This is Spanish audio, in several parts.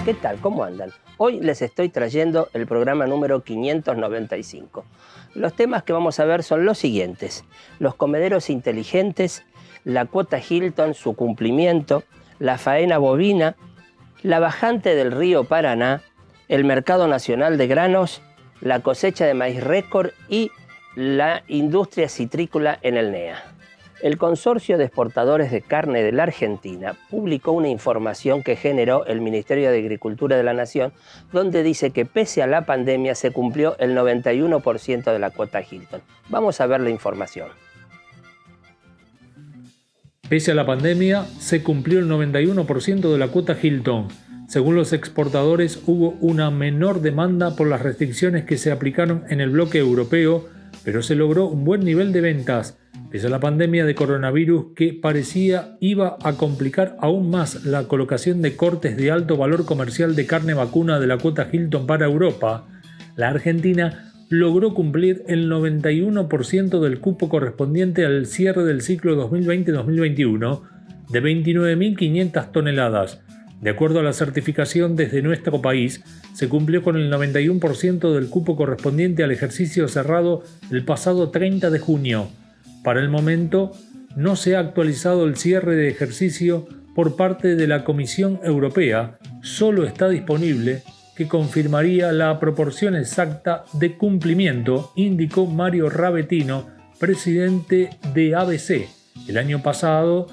¿Qué tal? ¿Cómo andan? Hoy les estoy trayendo el programa número 595. Los temas que vamos a ver son los siguientes: los comederos inteligentes, la cuota Hilton, su cumplimiento, la faena bovina, la bajante del río Paraná, el mercado nacional de granos, la cosecha de maíz récord y la industria citrícola en el NEA. El Consorcio de Exportadores de Carne de la Argentina publicó una información que generó el Ministerio de Agricultura de la Nación, donde dice que pese a la pandemia se cumplió el 91% de la cuota Hilton. Vamos a ver la información. Pese a la pandemia, se cumplió el 91% de la cuota Hilton. Según los exportadores, hubo una menor demanda por las restricciones que se aplicaron en el bloque europeo, pero se logró un buen nivel de ventas, pese a la pandemia de coronavirus que parecía iba a complicar aún más la colocación de cortes de alto valor comercial de carne vacuna de la cuota Hilton para Europa. La Argentina logró cumplir el 91% del cupo correspondiente al cierre del ciclo 2020-2021 de 29.500 toneladas. De acuerdo a la certificación desde nuestro país, se cumplió con el 91% del cupo correspondiente al ejercicio cerrado el pasado 30 de junio. Para el momento, no se ha actualizado el cierre de ejercicio por parte de la Comisión Europea, solo está disponible que confirmaría la proporción exacta de cumplimiento, indicó Mario Ravetino, presidente de ABC. El año pasado,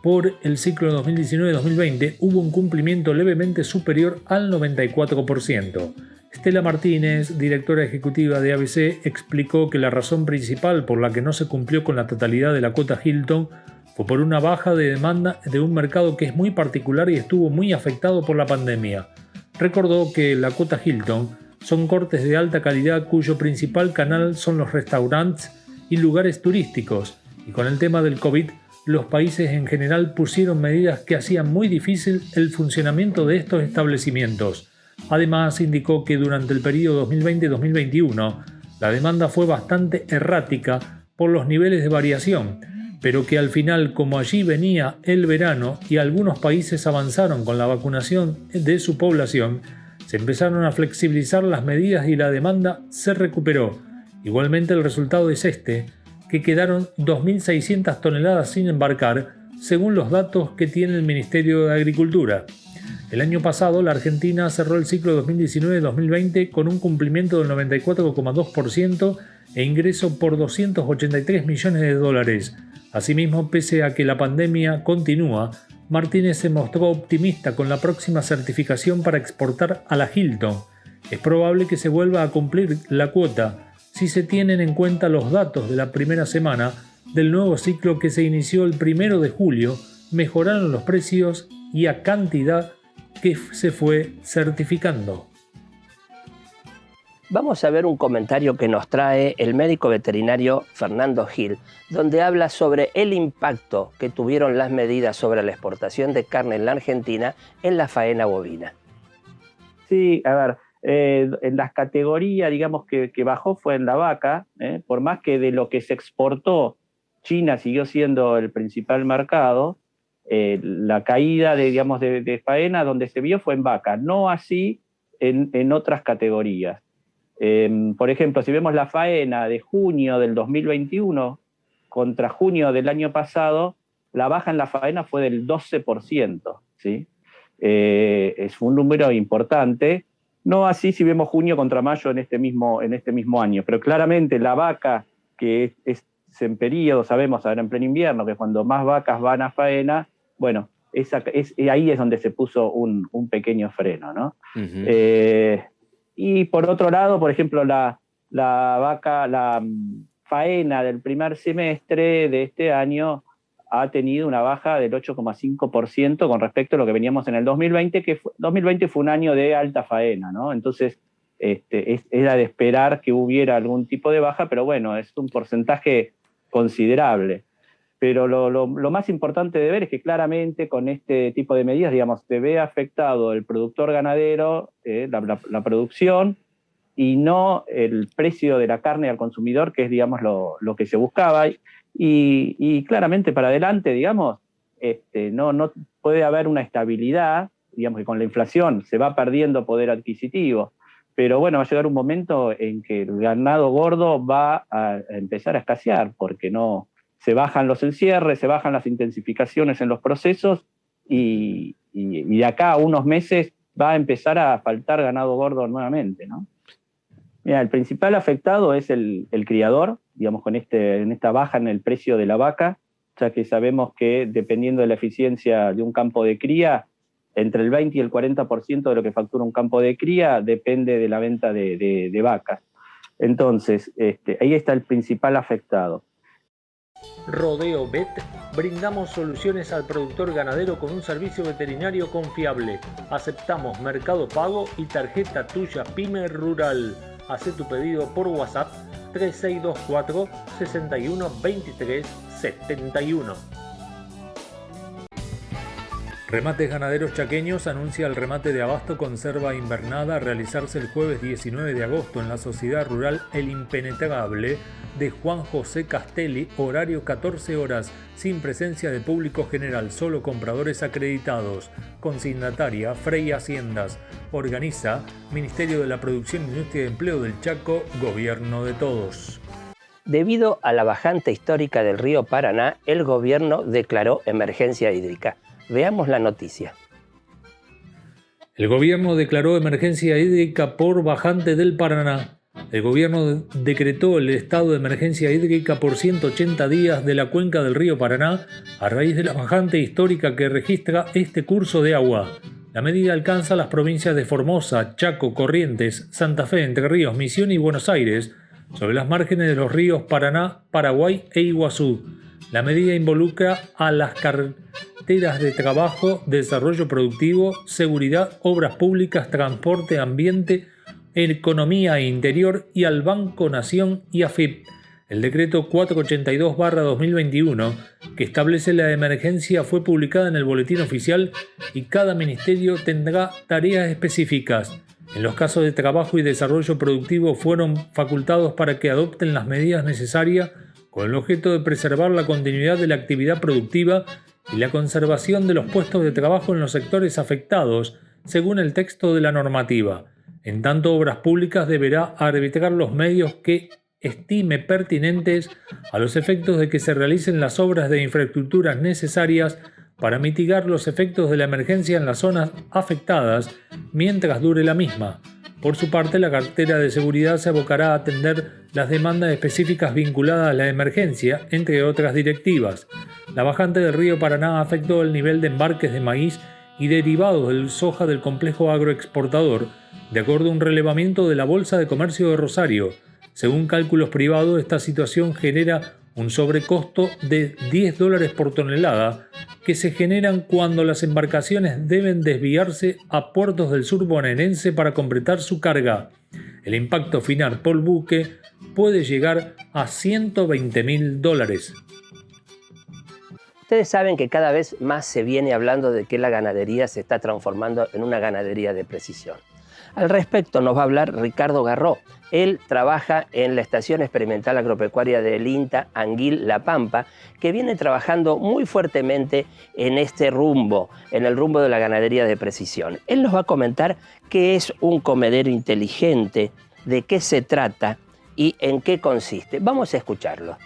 por el ciclo 2019-2020, hubo un cumplimiento levemente superior al 94%. Estela Martínez, directora ejecutiva de ABC, explicó que la razón principal por la que no se cumplió con la totalidad de la cuota Hilton fue por una baja de demanda de un mercado que es muy particular y estuvo muy afectado por la pandemia. Recordó que la cuota Hilton son cortes de alta calidad cuyo principal canal son los restaurantes y lugares turísticos, y con el tema del COVID, los países en general pusieron medidas que hacían muy difícil el funcionamiento de estos establecimientos. Además, indicó que durante el periodo 2020-2021 la demanda fue bastante errática por los niveles de variación, pero que al final, como allí venía el verano y algunos países avanzaron con la vacunación de su población, se empezaron a flexibilizar las medidas y la demanda se recuperó. Igualmente el resultado es que quedaron 2.600 toneladas sin embarcar, según los datos que tiene el Ministerio de Agricultura. El año pasado, la Argentina cerró el ciclo 2019-2020 con un cumplimiento del 94,2% e ingreso por 283 millones de dólares. Asimismo, pese a que la pandemia continúa, Martínez se mostró optimista con la próxima certificación para exportar a la Hilton. Es probable que se vuelva a cumplir la cuota si se tienen en cuenta los datos de la primera semana del nuevo ciclo que se inició el 1 de julio, mejoraron los precios y a cantidad que se fue certificando. Vamos a ver un comentario que nos trae el médico veterinario Fernando Gil, donde habla sobre el impacto que tuvieron las medidas sobre la exportación de carne en la Argentina en la faena bovina. Sí, a ver, en las categorías, digamos, que bajó fue en la vaca, por más que de lo que se exportó, China siguió siendo el principal mercado, la caída de faena donde se vio fue en vaca, no así en otras categorías. Por ejemplo, si vemos la faena de junio del 2021 contra junio del año pasado, la baja en la faena fue del 12%, ¿sí? Es un número importante. No así si vemos junio contra mayo en este mismo año, pero claramente la vaca, que es en periodo, sabemos, ahora en pleno invierno, que cuando más vacas van a faena, bueno, ahí es donde se puso un pequeño freno, ¿no? Uh-huh. Y por otro lado, por ejemplo, la faena del primer semestre de este año ha tenido una baja del 8,5% con respecto a lo que veníamos en el 2020, 2020 fue un año de alta faena, ¿no? Entonces, era de esperar que hubiera algún tipo de baja, pero bueno, es un porcentaje considerable. Pero lo más importante de ver es que claramente con este tipo de medidas, digamos, se ve afectado el productor ganadero, la producción, y no el precio de la carne al consumidor, que es, digamos, lo que se buscaba. Y claramente para adelante, digamos, no puede haber una estabilidad digamos que con la inflación se va perdiendo poder adquisitivo, pero bueno, va a llegar un momento en que el ganado gordo va a empezar a escasear, porque no se bajan los encierres, se bajan las intensificaciones en los procesos, y de acá a unos meses va a empezar a faltar ganado gordo nuevamente, ¿no? Mira, el principal afectado es el criador, digamos, en esta baja en el precio de la vaca, ya que sabemos que dependiendo de la eficiencia de un campo de cría, entre el 20 y el 40% de lo que factura un campo de cría depende de la venta de vacas. Entonces, ahí está el principal afectado. Rodeo Vet, brindamos soluciones al productor ganadero con un servicio veterinario confiable. Aceptamos Mercado Pago y tarjeta tuya PYME Rural. Haz tu pedido por WhatsApp 3624 61 23 71. Remates Ganaderos Chaqueños anuncia el remate de abasto conserva invernada a realizarse el jueves 19 de agosto en la Sociedad Rural El Impenetrable de Juan José Castelli, horario 14 horas, sin presencia de público general, solo compradores acreditados. Consignataria Frey Haciendas. Organiza Ministerio de la Producción, Industria y Empleo del Chaco, Gobierno de Todos. Debido a la bajante histórica del río Paraná, el gobierno declaró emergencia hídrica. Veamos la noticia. El gobierno declaró emergencia hídrica por bajante del Paraná. El gobierno decretó el estado de emergencia hídrica por 180 días de la cuenca del río Paraná a raíz de la bajante histórica que registra este curso de agua. La medida alcanza las provincias de Formosa, Chaco, Corrientes, Santa Fe, Entre Ríos, Misiones y Buenos Aires, sobre las márgenes de los ríos Paraná, Paraguay e Iguazú. La medida involucra a las carteras de trabajo, desarrollo productivo, seguridad, obras públicas, transporte, ambiente, economía e interior y al Banco Nación y AFIP. El decreto 482/2021, que establece la emergencia, fue publicada en el Boletín Oficial y cada ministerio tendrá tareas específicas. En los casos de trabajo y desarrollo productivo fueron facultados para que adopten las medidas necesarias con el objeto de preservar la continuidad de la actividad productiva y la conservación de los puestos de trabajo en los sectores afectados, según el texto de la normativa. En tanto, Obras Públicas deberá arbitrar los medios que estime pertinentes a los efectos de que se realicen las obras de infraestructuras necesarias para mitigar los efectos de la emergencia en las zonas afectadas mientras dure la misma. Por su parte, la cartera de seguridad se abocará a atender las demandas específicas vinculadas a la emergencia, entre otras directivas. La bajante del río Paraná afectó el nivel de embarques de maíz y derivados del soja del complejo agroexportador, de acuerdo a un relevamiento de la Bolsa de Comercio de Rosario. Según cálculos privados, esta situación genera un sobrecosto de $10 por tonelada que se generan cuando las embarcaciones deben desviarse a puertos del sur bonaerense para completar su carga. El impacto final por buque puede llegar a $120.000. Ustedes saben que cada vez más se viene hablando de que la ganadería se está transformando en una ganadería de precisión. Al respecto nos va a hablar Ricardo Garró. Él trabaja en la Estación Experimental Agropecuaria del INTA Anguil La Pampa, que viene trabajando muy fuertemente en este rumbo, en el rumbo de la ganadería de precisión. Él nos va a comentar qué es un comedero inteligente, de qué se trata y en qué consiste. Vamos a escucharlo.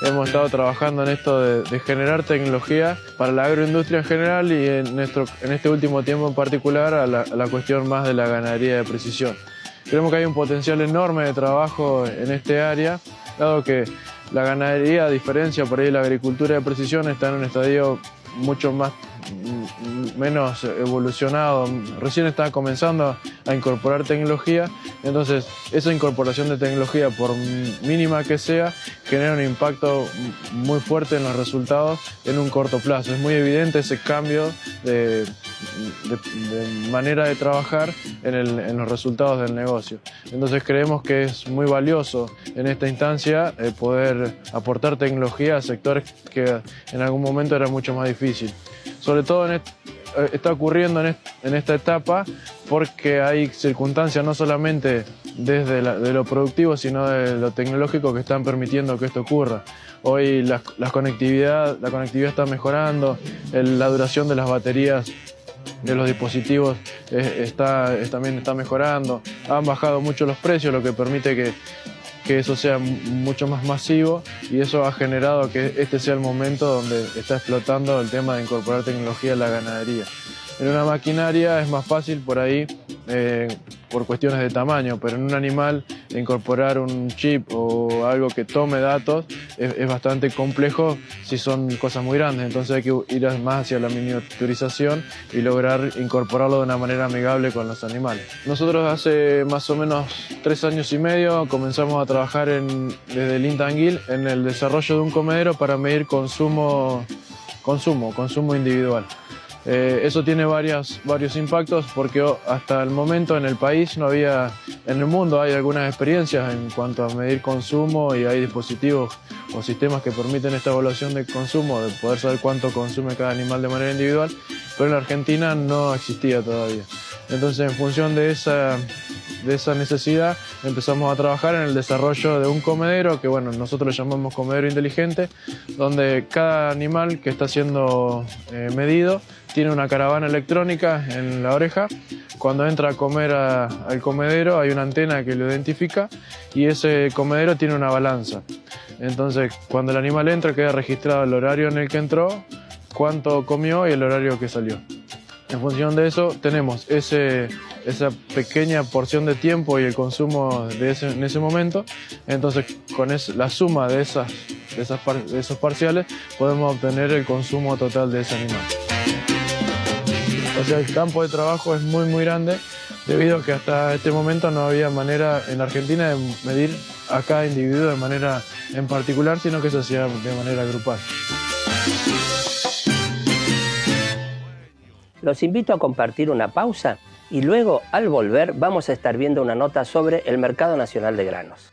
Hemos estado trabajando en esto de generar tecnología para la agroindustria en general y en este último tiempo en particular a la cuestión más de la ganadería de precisión. Creemos que hay un potencial enorme de trabajo en este área, dado que la ganadería, a diferencia por ahí de la agricultura de precisión, está en un estadio mucho menos evolucionado, recién está comenzando a incorporar tecnología, entonces esa incorporación de tecnología, por mínima que sea, genera un impacto muy fuerte en los resultados en un corto plazo. Es muy evidente ese cambio de manera de trabajar en los resultados del negocio. Entonces creemos que es muy valioso en esta instancia poder aportar tecnología a sectores que en algún momento era mucho más difícil. Sobre todo está ocurriendo en esta etapa porque hay circunstancias no solamente de lo productivo, sino de lo tecnológico que están permitiendo que esto ocurra. Hoy la conectividad está mejorando, la duración de las baterías de los dispositivos también está mejorando, han bajado mucho los precios, lo que permite que eso sea mucho más masivo, y eso ha generado que este sea el momento donde está explotando el tema de incorporar tecnología en la ganadería. En una maquinaria es más fácil por ahí, por cuestiones de tamaño, pero en un animal incorporar un chip o algo que tome datos es bastante complejo si son cosas muy grandes, entonces hay que ir más hacia la miniaturización y lograr incorporarlo de una manera amigable con los animales. Nosotros hace más o menos 3 años y medio comenzamos a trabajar desde el Intanguil en el desarrollo de un comedero para medir consumo individual. Eso tiene varios impactos porque hasta el momento en el país no había, en el mundo hay algunas experiencias en cuanto a medir consumo y hay dispositivos o sistemas que permiten esta evaluación de consumo, de poder saber cuánto consume cada animal de manera individual, pero en la Argentina no existía todavía. Entonces, en función de esa necesidad, empezamos a trabajar en el desarrollo de un comedero que, bueno, nosotros le llamamos comedero inteligente, donde cada animal que está siendo medido tiene una caravana electrónica en la oreja. Cuando entra a comer al comedero hay una antena que lo identifica y ese comedero tiene una balanza. Entonces, cuando el animal entra queda registrado el horario en el que entró, cuánto comió y el horario que salió. En función de eso tenemos esa pequeña porción de tiempo y el consumo en ese momento. Entonces, con la suma de esos parciales podemos obtener el consumo total de ese animal. O sea, el campo de trabajo es muy grande debido a que hasta este momento no había manera en Argentina de medir a cada individuo de manera en particular, sino que se hacía de manera grupal. Los invito a compartir una pausa y luego, al volver, vamos a estar viendo una nota sobre el mercado nacional de granos.